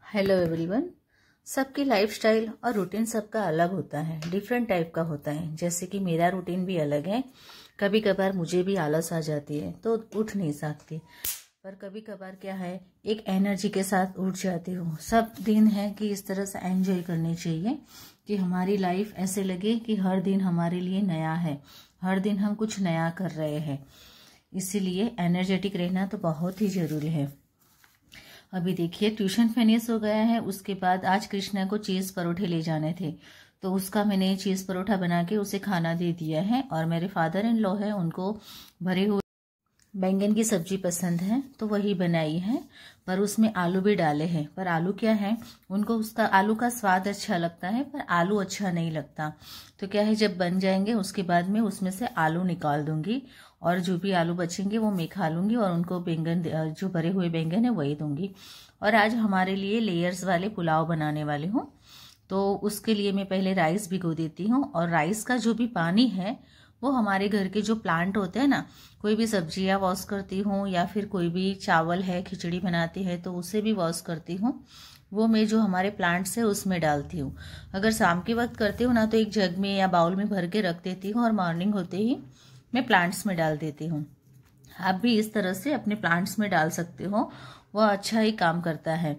Hello everyone. सबकी lifestyle और routine सबका अलग होता है, डिफरेंट टाइप का होता है। जैसे कि मेरा रूटीन भी अलग है। कभी कभार मुझे भी आलस आ जाती है तो उठ नहीं सकती, पर कभी कभार क्या है, एक एनर्जी के साथ उठ जाती हूँ। सब दिन है कि इस तरह से एंजॉय करनी चाहिए कि हमारी लाइफ ऐसे लगे कि हर दिन हमारे लिए नया है, हर दिन हम कुछ नया कर रहे हैं। इसीलिए एनर्जेटिक रहना तो बहुत ही ज़रूरी है। अभी देखिए ट्यूशन फिनिश हो गया है। उसके बाद आज कृष्णा को चीज़ परोठे ले जाने थे, तो उसका मैंने चीज़ परोठा बना के उसे खाना दे दिया है। और मेरे फादर इन लॉ है, उनको भरे हुए बैंगन की सब्जी पसंद है तो वही बनाई है, पर उसमें आलू भी डाले हैं। पर आलू क्या है, उनको उसका आलू का स्वाद अच्छा लगता है पर आलू अच्छा नहीं लगता। तो क्या है, जब बन जाएंगे उसके बाद में उसमें से आलू निकाल दूंगी और जो भी आलू बचेंगे वो मैं खा लूंगी और उनको बैंगन जो भरे हुए बैंगन है वही दूंगी। और आज हमारे लिए लेयर्स वाले पुलाव बनाने वाली हूँ, तो उसके लिए मैं पहले राइस भिगो देती हूँ। और राइस का जो भी पानी है वो हमारे घर के जो प्लांट होते हैं ना, कोई भी सब्जियां वॉश करती हूँ या फिर कोई भी चावल है, खिचड़ी बनाती है तो उसे भी वॉश करती हूँ, वो मैं जो हमारे प्लांट्स है उसमें डालती हूँ। अगर शाम के वक्त करती हूँ ना तो एक जग में या बाउल में भर के रख देती हूँ और मॉर्निंग होते ही मैं प्लांट्स में डाल देती हूँ। आप भी इस तरह से अपने प्लांट्स में डाल सकते हो, वह अच्छा ही काम करता है।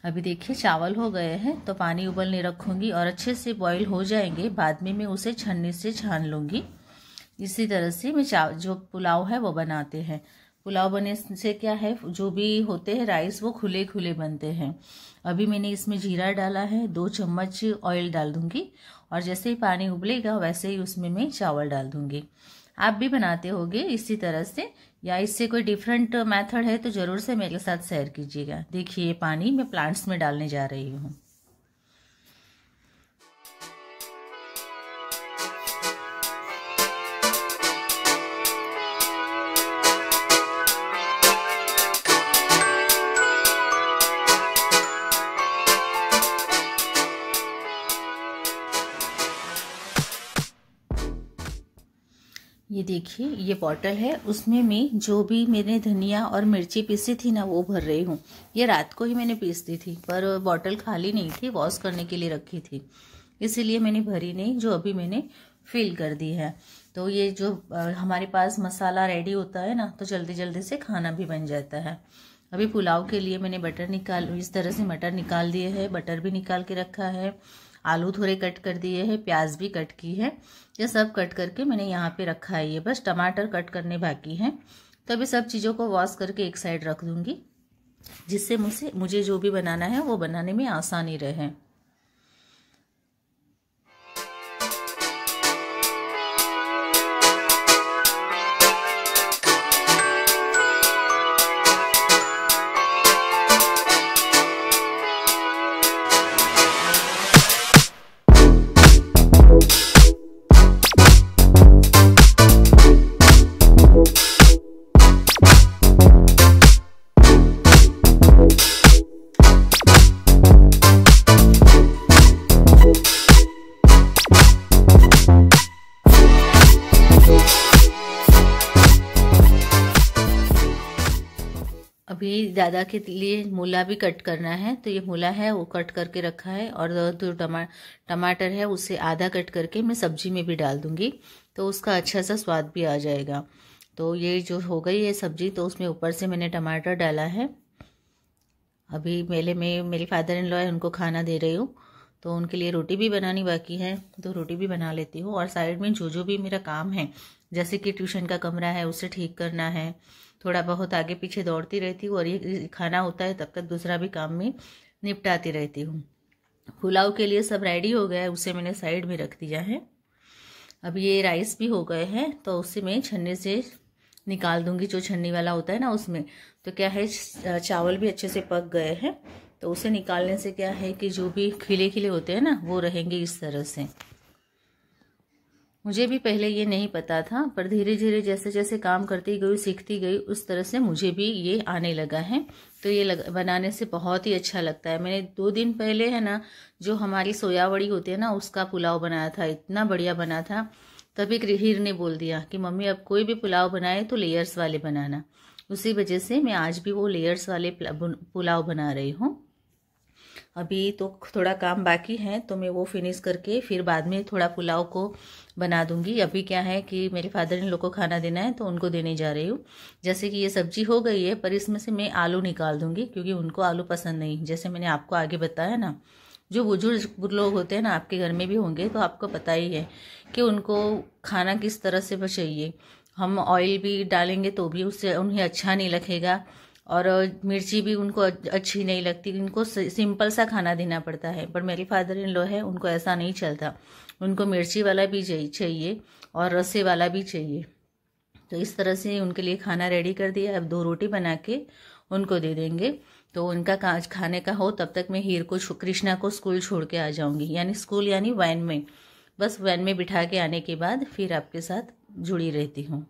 अभी देखिए चावल हो गए हैं तो पानी उबलने रखूंगी और अच्छे से बॉईल हो जाएंगे, बाद में मैं उसे छन्नी से छान लूँगी। इसी तरह से मैं जो पुलाव है वो बनाते हैं। पुलाव बनने से क्या है, जो भी होते हैं राइस वो खुले खुले बनते हैं। अभी मैंने इसमें जीरा डाला है, 2 चम्मच ऑयल डाल दूंगी और जैसे ही पानी उबलेगा वैसे ही उसमें मैं चावल डाल दूंगी। आप भी बनाते होगे इसी तरह से, या इससे कोई डिफरेंट मेथड है तो ज़रूर से मेरे साथ शेयर कीजिएगा। देखिए पानी मैं प्लांट्स में डालने जा रही हूँ। ये देखिए ये बॉटल है, उसमें मैं जो भी मैंने धनिया और मिर्ची पीसी थी ना वो भर रही हूँ। ये रात को ही मैंने पीस दी थी पर बॉटल खाली नहीं थी, वॉश करने के लिए रखी थी, इसीलिए मैंने भरी नहीं, जो अभी मैंने फिल कर दी है। तो ये जो हमारे पास मसाला रेडी होता है ना तो जल्दी जल्दी से खाना भी बन जाता है। अभी पुलाव के लिए मैंने इस तरह से मटर निकाल दिए है, बटर भी निकाल के रखा है, आलू थोड़े कट कर दिए हैं, प्याज भी कट की है। ये सब कट करके मैंने यहाँ पे रखा है। ये बस टमाटर कट करने बाकी हैं। तो अभी सब चीज़ों को वॉश करके एक साइड रख दूँगी, जिससे मुझे जो भी बनाना है वो बनाने में आसानी रहे। अभी दादा के लिए मूला भी कट करना है, तो ये मूला है वो कट करके रखा है। और जो टमाटर है उसे आधा कट करके मैं सब्जी में भी डाल दूंगी, तो उसका अच्छा सा स्वाद भी आ जाएगा। तो ये जो हो गई है सब्जी, तो उसमें ऊपर से मैंने टमाटर डाला है। अभी मेरे फादर इन लॉ है, उनको खाना दे रही हूँ, तो उनके लिए रोटी भी बनानी बाकी है, तो रोटी भी बना लेती हूँ। और साइड में जो भी मेरा काम है, जैसे कि ट्यूशन का कमरा है उसे ठीक करना है, थोड़ा बहुत आगे पीछे दौड़ती रहती हूँ। और ये खाना होता है तब तक दूसरा भी काम में निपटाती रहती हूँ। पुलाव के लिए सब रेडी हो गया है, उसे मैंने साइड में रख दिया है। अब ये राइस भी हो गए हैं तो उसे मैं छन्नी से निकाल दूंगी, जो छन्नी वाला होता है ना उसमें। तो क्या है, चावल भी अच्छे से पक गए हैं, तो उसे निकालने से क्या है कि जो भी खिले खिले होते हैं ना वो रहेंगे इस तरह से। मुझे भी पहले ये नहीं पता था, पर धीरे धीरे जैसे जैसे काम करती गई, सीखती गई, उस तरह से मुझे भी ये आने लगा है। तो ये बनाने से बहुत ही अच्छा लगता है। मैंने 2 दिन पहले है ना, जो हमारी सोयावड़ी होती है ना उसका पुलाव बनाया था, इतना बढ़िया बना था। तभी हीर ने बोल दिया कि मम्मी अब कोई भी पुलाव बनाए तो लेयर्स वाले बनाना। उसी वजह से मैं आज भी वो लेयर्स वाले पुलाव बना रही हूँ। अभी तो थोड़ा काम बाकी है, तो मैं वो फिनिश करके फिर बाद में थोड़ा पुलाव को बना दूंगी। अभी क्या है कि मेरे फादर इन लोग को खाना देना है, तो उनको देने जा रही हूँ। जैसे कि ये सब्जी हो गई है, पर इसमें से मैं आलू निकाल दूंगी क्योंकि उनको आलू पसंद नहीं। जैसे मैंने आपको आगे बताया ना, जो बुजुर्ग लोग होते हैं ना, आपके घर में भी होंगे, तो आपको पता ही है कि उनको खाना किस तरह से चाहिए। हम ऑयल भी डालेंगे तो भी उससे उन्हें अच्छा नहीं लगेगा, और मिर्ची भी उनको अच्छी नहीं लगती। इनको सिंपल सा खाना देना पड़ता है। पर मेरे फादर इन लॉ है, उनको ऐसा नहीं चलता, उनको मिर्ची वाला भी चाहिए और रसे वाला भी चाहिए। तो इस तरह से उनके लिए खाना रेडी कर दिया। अब 2 रोटी बना के उनको दे देंगे, तो उनका काज खाने का हो तब तक मैं हीर को कृष्णा को स्कूल छोड़ के आ जाऊंगी, यानी स्कूल यानी वैन में। बस वैन में बिठा के आने के बाद फिर आपके साथ जुड़ी रहती हूँ।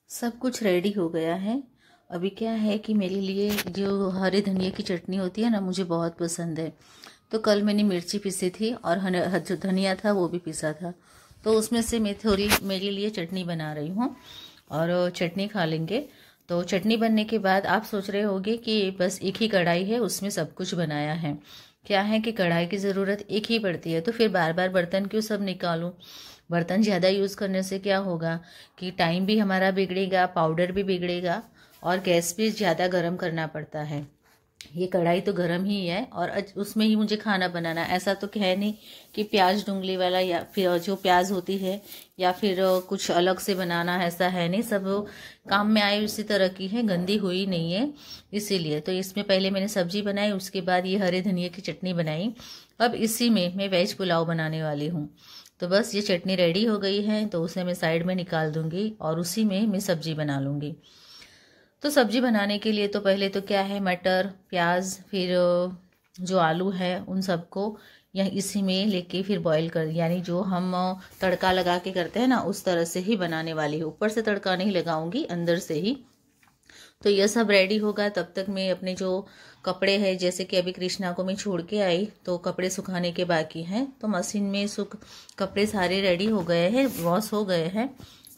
सब कुछ रेडी हो गया है। अभी क्या है कि मेरे लिए जो हरे धनिया की चटनी होती है ना, मुझे बहुत पसंद है। तो कल मैंने मिर्ची पीसी थी और जो धनिया था वो भी पीसा था, तो उसमें से मैं थोड़ी मेरे लिए चटनी बना रही हूँ और चटनी खा लेंगे। तो चटनी बनने के बाद आप सोच रहे होंगे कि बस एक ही कढ़ाई है, उसमें सब कुछ बनाया है। क्या है कि कढ़ाई की ज़रूरत एक ही पड़ती है, तो फिर बार बार बर्तन क्यों सब निकालूं। बर्तन ज़्यादा यूज़ करने से क्या होगा कि टाइम भी हमारा बिगड़ेगा, पाउडर भी बिगड़ेगा, और गैस भी ज़्यादा गर्म करना पड़ता है। ये कढ़ाई तो गर्म ही है और उसमें ही मुझे खाना बनाना। ऐसा तो है नहीं कि प्याज डुंगली वाला या फिर जो प्याज होती है या फिर कुछ अलग से बनाना, ऐसा है नहीं। सब काम में आए उसी तरह की है, गंदी हुई नहीं है इसीलिए। तो इसमें पहले मैंने सब्जी बनाई, उसके बाद ये हरे धनिया की चटनी बनाई। अब इसी में मैं वेज पुलाव बनाने वाली हूँ। तो बस ये चटनी रेडी हो गई है, तो उसे मैं साइड में निकाल दूंगी और उसी में मैं सब्जी बना लूँगी। तो सब्जी बनाने के लिए तो पहले तो क्या है, मटर, प्याज, फिर जो आलू है उन सबको या इसी में लेके फिर बॉईल कर, यानी जो हम तड़का लगा के करते हैं ना, उस तरह से ही बनाने वाली हूँ। ऊपर से तड़का नहीं लगाऊंगी, अंदर से ही। तो यह सब रेडी होगा, तब तक मैं अपने जो कपड़े हैं, जैसे कि अभी कृष्णा को मैं छोड़ के आई तो कपड़े सुखाने के बाकी हैं, तो मशीन में कपड़े सारे रेडी हो गए हैं, वॉश हो गए हैं।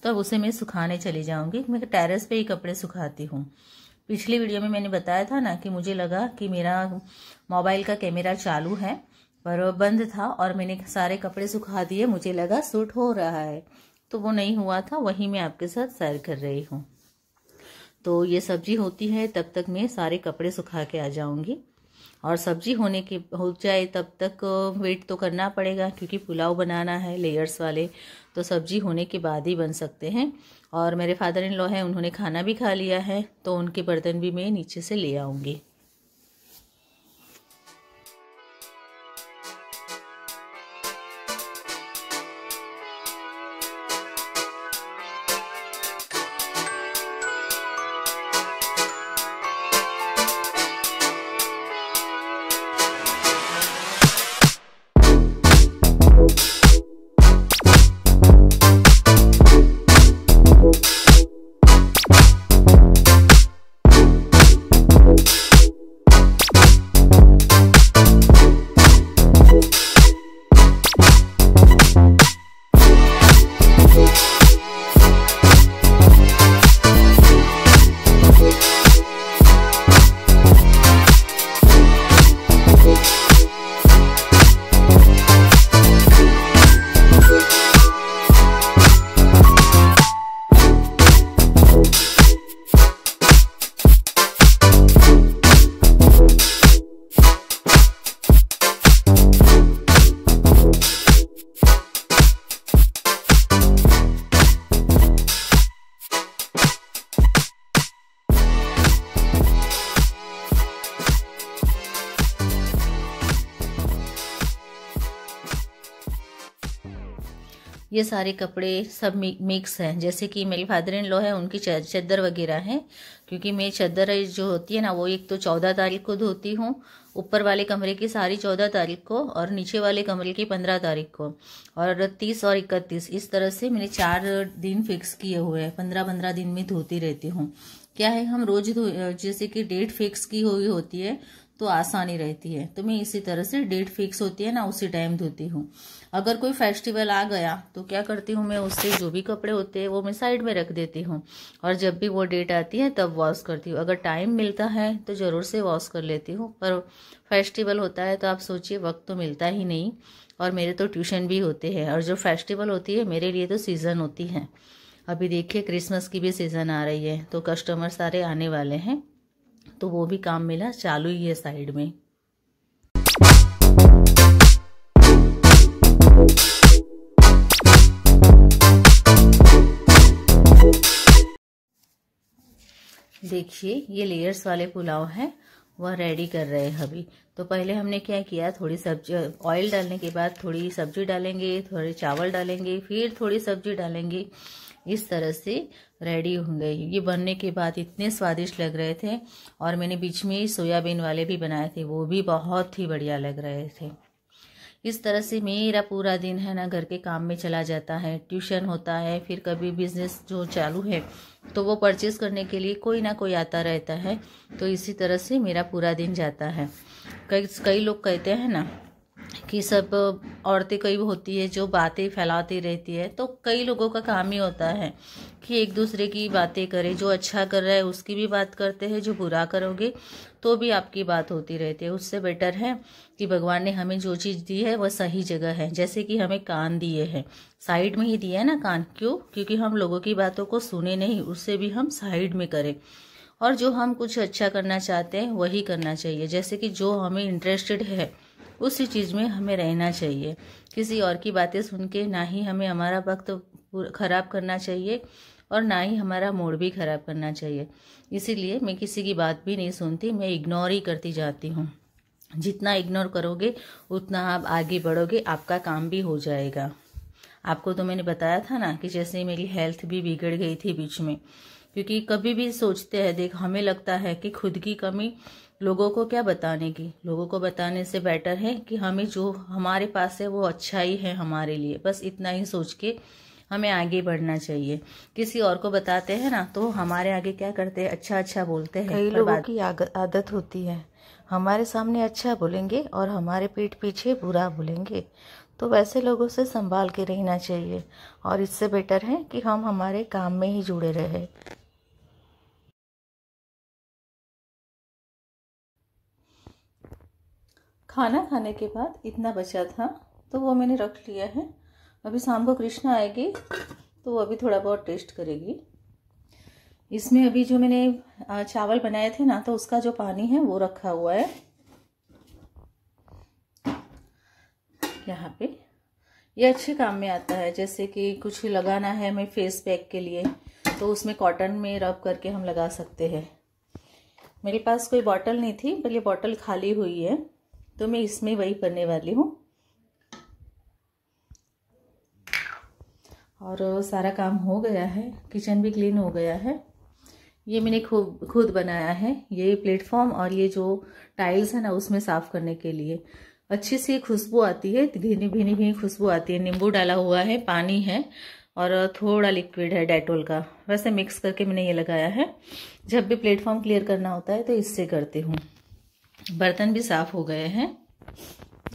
तो अब उसे मैं सुखाने चली जाऊंगी। मैं टेरेस पे ही कपड़े सुखाती हूँ। पिछली वीडियो में मैंने बताया था ना कि मुझे लगा कि मेरा मोबाइल का कैमरा चालू है, पर बंद था और मैंने सारे कपड़े सुखा दिए। मुझे लगा शूट हो रहा है, तो वो नहीं हुआ था। वही मैं आपके साथ शेयर कर रही हूँ। तो ये सब्जी होती है, तब तक मैं सारे कपड़े सुखा के आ जाऊंगी। और सब्जी हो जाए तब तक वेट तो करना पड़ेगा, क्योंकि पुलाव बनाना है लेयर्स वाले, तो सब्जी होने के बाद ही बन सकते हैं। और मेरे फादर इन लॉ हैं, उन्होंने खाना भी खा लिया है, तो उनके बर्तन भी मैं नीचे से ले आऊँगी। ये सारे कपड़े सब मिक्स हैं। जैसे कि मेरे फादर इन लॉ है, उनकी चद्दर वगैरह हैं, क्योंकि मैं चद्दर जो होती है ना, वो एक तो 14 तारीख को धोती हूँ, ऊपर वाले कमरे की सारी 14 तारीख को, और नीचे वाले कमरे की 15 तारीख को, और 30 और 31, इस तरह से मैंने 4 दिन फिक्स किए हुए हैं। 15-15 दिन में धोती रहती हूँ। क्या है, हम रोज जैसे कि डेट फिक्स की हुई होती है, तो आसानी रहती है। तो मैं इसी तरह से डेट फिक्स होती है ना उसी टाइम धोती हूँ। अगर कोई फेस्टिवल आ गया तो क्या करती हूँ मैं, उससे जो भी कपड़े होते हैं वो मैं साइड में रख देती हूँ और जब भी वो डेट आती है तब वॉश करती हूँ। अगर टाइम मिलता है तो ज़रूर से वॉश कर लेती हूँ, पर फेस्टिवल होता है तो आप सोचिए वक्त तो मिलता ही नहीं। और मेरे तो ट्यूशन भी होते हैं और जो फेस्टिवल होती है मेरे लिए तो सीज़न होती है। अभी देखिए क्रिसमस की भी सीज़न आ रही है तो कस्टमर सारे आने वाले हैं, तो वो भी काम मेरा चालू ही है साइड में। देखिए ये लेयर्स वाले पुलाव है, वह रेडी कर रहे हैं अभी। तो पहले हमने क्या किया, थोड़ी सब्जी, ऑयल डालने के बाद थोड़ी सब्जी डालेंगे, थोड़े चावल डालेंगे, फिर थोड़ी सब्जी डालेंगे। इस तरह से रेडी होंगे। ये बनने के बाद इतने स्वादिष्ट लग रहे थे। और मैंने बीच में सोयाबीन वाले भी बनाए थे, वो भी बहुत ही बढ़िया लग रहे थे। इस तरह से मेरा पूरा दिन है ना घर के काम में चला जाता है। ट्यूशन होता है, फिर कभी बिजनेस जो चालू है तो वो परचेज़ करने के लिए कोई ना कोई आता रहता है। तो इसी तरह से मेरा पूरा दिन जाता है। कई लोग कहते हैं ना कि सब औरतें कई होती है जो बातें फैलाती रहती है, तो कई लोगों का काम ही होता है कि एक दूसरे की बातें करे। जो अच्छा कर रहा है उसकी भी बात करते हैं, जो बुरा करोगे तो भी आपकी बात होती रहती है। उससे बेटर है कि भगवान ने हमें जो चीज़ दी है वह सही जगह है। जैसे कि हमें कान दिए हैं, साइड में ही दिए है ना कान, क्यों? क्योंकि हम लोगों की बातों को सुने नहीं, उससे भी हम साइड में करें। और जो हम कुछ अच्छा करना चाहते हैं वही करना चाहिए। जैसे कि जो हमें इंटरेस्टेड है उसी चीज़ में हमें रहना चाहिए। किसी और की बातें सुन के ना ही हमें हमारा वक्त ख़राब करना चाहिए और ना ही हमारा मूड भी ख़राब करना चाहिए। इसीलिए मैं किसी की बात भी नहीं सुनती, मैं इग्नोर ही करती जाती हूँ। जितना इग्नोर करोगे उतना आप आगे बढ़ोगे, आपका काम भी हो जाएगा। आपको तो मैंने बताया था ना कि जैसे मेरी हेल्थ भी बिगड़ गई थी बीच में, क्योंकि कभी भी सोचते हैं, देख हमें लगता है कि खुद की कमी लोगों को क्या बताने की, लोगों को बताने से बेटर है कि हमें जो हमारे पास है वो अच्छा ही है हमारे लिए। बस इतना ही सोच के हमें आगे बढ़ना चाहिए। किसी और को बताते हैं ना तो हमारे आगे क्या करते हैं, अच्छा अच्छा बोलते हैं। कई लोगों की आदत होती है, हमारे सामने अच्छा बोलेंगे और हमारे पीठ पीछे बुरा बोलेंगे। तो वैसे लोगों से संभाल के रहना चाहिए और इससे बेटर है कि हम हमारे काम में ही जुड़े रहे। खाना खाने के बाद इतना बचा था तो वो मैंने रख लिया है। अभी शाम को कृष्णा आएगी तो वो अभी थोड़ा बहुत टेस्ट करेगी। इसमें अभी जो मैंने चावल बनाए थे ना तो उसका जो पानी है वो रखा हुआ है यहाँ पे। ये अच्छे काम में आता है, जैसे कि कुछ लगाना है हमें फेस पैक के लिए तो उसमें कॉटन में रब करके हम लगा सकते हैं। मेरे पास कोई बॉटल नहीं थी पर ये बॉटल खाली हुई है तो मैं इसमें वही करने वाली हूँ। और सारा काम हो गया है, किचन भी क्लीन हो गया है। ये मैंने खुद बनाया है, ये प्लेटफॉर्म और ये जो टाइल्स है ना उसमें साफ़ करने के लिए। अच्छी सी खुशबू आती है, भीनी भीनी भीनी खुशबू आती है। नींबू डाला हुआ है, पानी है और थोड़ा लिक्विड है डेटोल का, वैसे मिक्स करके मैंने ये लगाया है। जब भी प्लेटफॉर्म क्लियर करना होता है तो इससे करती हूँ। बर्तन भी साफ़ हो गए हैं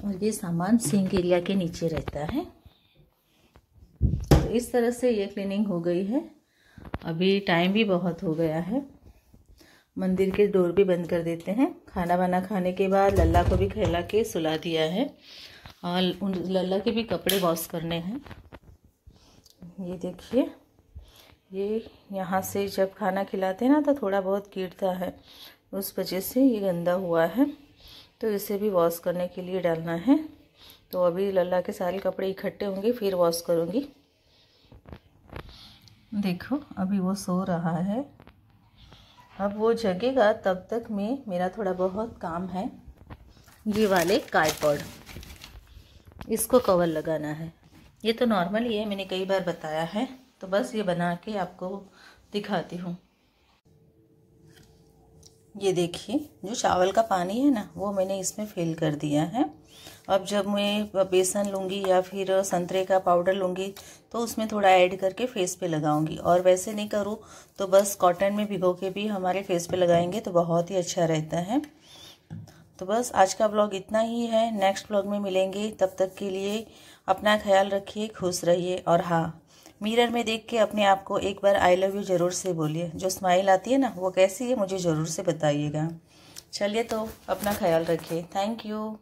और ये सामान सिंक एरिया के नीचे रहता है। तो इस तरह से ये क्लीनिंग हो गई है। अभी टाइम भी बहुत हो गया है, मंदिर के डोर भी बंद कर देते हैं। खाना वाना खाने के बाद लल्ला को भी खिला के सुला दिया है और उन लल्ला के भी कपड़े वॉश करने हैं। ये देखिए, ये यहाँ से जब खाना खिलाते हैं ना तो थोड़ा बहुत गिरता है, उस वजह से ये गंदा हुआ है, तो इसे भी वॉश करने के लिए डालना है। तो अभी लल्ला के सारे कपड़े इकट्ठे होंगे फिर वॉश करूँगी। देखो अभी वो सो रहा है, अब वो जगेगा तब तक मेरा थोड़ा बहुत काम है। ये वाले कार्डबोर्ड, इसको कवर लगाना है। ये तो नॉर्मल ही है, मैंने कई बार बताया है, तो बस ये बना के आपको दिखाती हूँ। ये देखिए, जो चावल का पानी है ना वो मैंने इसमें फिल कर दिया है। अब जब मैं बेसन लूँगी या फिर संतरे का पाउडर लूँगी तो उसमें थोड़ा ऐड करके फेस पे लगाऊंगी। और वैसे नहीं करूँ तो बस कॉटन में भिगो के भी हमारे फेस पे लगाएंगे तो बहुत ही अच्छा रहता है। तो बस आज का ब्लॉग इतना ही है। नेक्स्ट ब्लॉग में मिलेंगे, तब तक के लिए अपना ख्याल रखिए, खुश रहिए। और हाँ, मिरर में देख के अपने आप को एक बार आई लव यू ज़रूर से बोलिए। जो स्माइल आती है ना, वो कैसी है मुझे ज़रूर से बताइएगा। चलिए, तो अपना ख्याल रखिए। Thank you.